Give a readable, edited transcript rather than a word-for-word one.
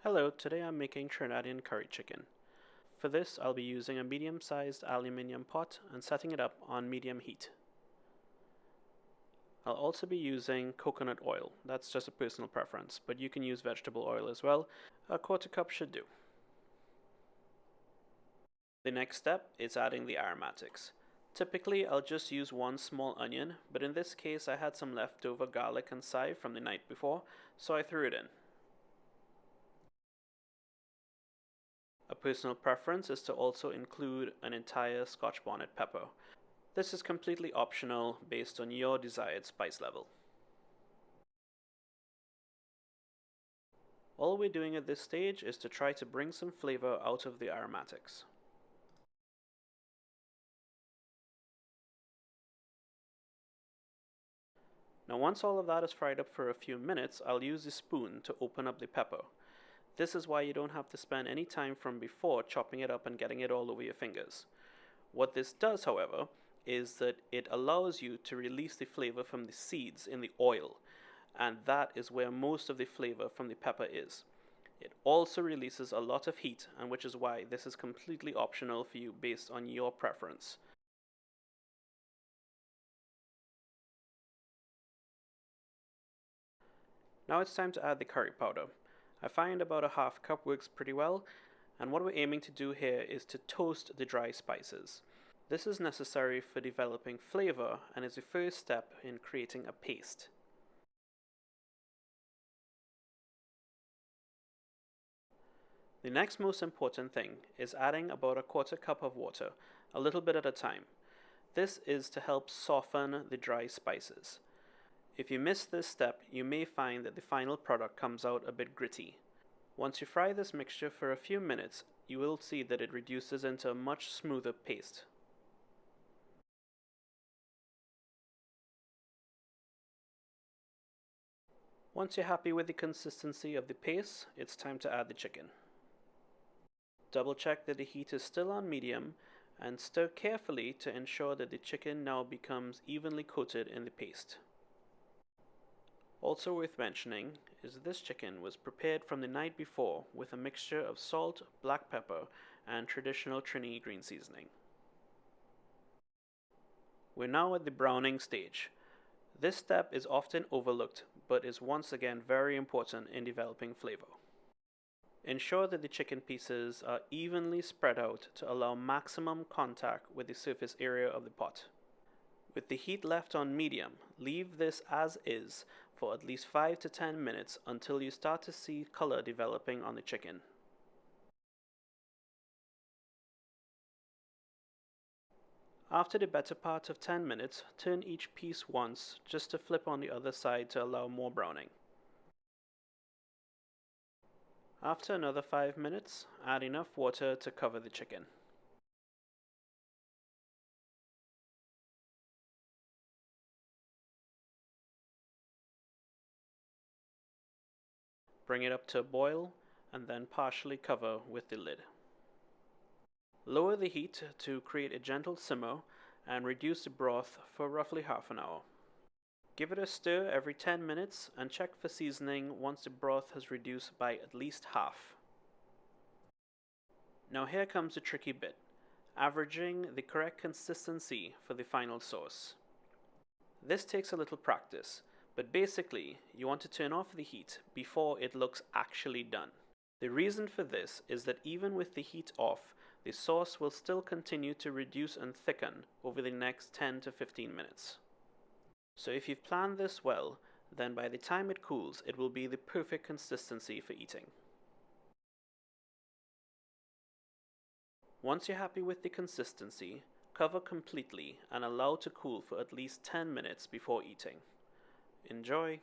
Hello, today I'm making Trinidadian curry chicken. For this, I'll be using a medium-sized aluminium pot and setting it up on medium heat. I'll also be using coconut oil. That's just a personal preference, but you can use vegetable oil as well. A quarter cup should do. The next step is adding the aromatics. Typically, I'll just use one small onion, but in this case I had some leftover garlic and chive from the night before, so I threw it in. A personal preference is to also include an entire Scotch Bonnet pepper. This is completely optional based on your desired spice level. All we're doing at this stage is to try to bring some flavor out of the aromatics. Now once all of that is fried up for a few minutes, I'll use a spoon to open up the pepper. This is why you don't have to spend any time from before chopping it up and getting it all over your fingers. What this does, however, is that it allows you to release the flavor from the seeds in the oil, and that is where most of the flavor from the pepper is. It also releases a lot of heat, and which is why this is completely optional for you based on your preference. Now it's time to add the curry powder. I find about a half cup works pretty well, and what we're aiming to do here is to toast the dry spices. This is necessary for developing flavor and is the first step in creating a paste. The next most important thing is adding about a quarter cup of water, a little bit at a time. This is to help soften the dry spices. If you miss this step, you may find that the final product comes out a bit gritty. Once you fry this mixture for a few minutes, you will see that it reduces into a much smoother paste. Once you're happy with the consistency of the paste, it's time to add the chicken. Double check that the heat is still on medium and stir carefully to ensure that the chicken now becomes evenly coated in the paste. Also worth mentioning is this chicken was prepared from the night before with a mixture of salt, black pepper, and traditional Trini green seasoning. We're now at the browning stage. This step is often overlooked, but is once again very important in developing flavor. Ensure that the chicken pieces are evenly spread out to allow maximum contact with the surface area of the pot. With the heat left on medium, leave this as is for at least 5 to 10 minutes until you start to see color developing on the chicken. After the better part of 10 minutes, turn each piece once just to flip on the other side to allow more browning. After another 5 minutes, add enough water to cover the chicken. Bring it up to a boil and then partially cover with the lid. Lower the heat to create a gentle simmer and reduce the broth for roughly half an hour. Give it a stir every 10 minutes and check for seasoning once the broth has reduced by at least half. Now here comes the tricky bit, averaging the correct consistency for the final sauce. This takes a little practice, but basically you want to turn off the heat before it looks actually done. The reason for this is that even with the heat off, the sauce will still continue to reduce and thicken over the next 10 to 15 minutes. So if you've planned this well, then by the time it cools, it will be the perfect consistency for eating. Once you're happy with the consistency, cover completely and allow to cool for at least 10 minutes before eating. Enjoy!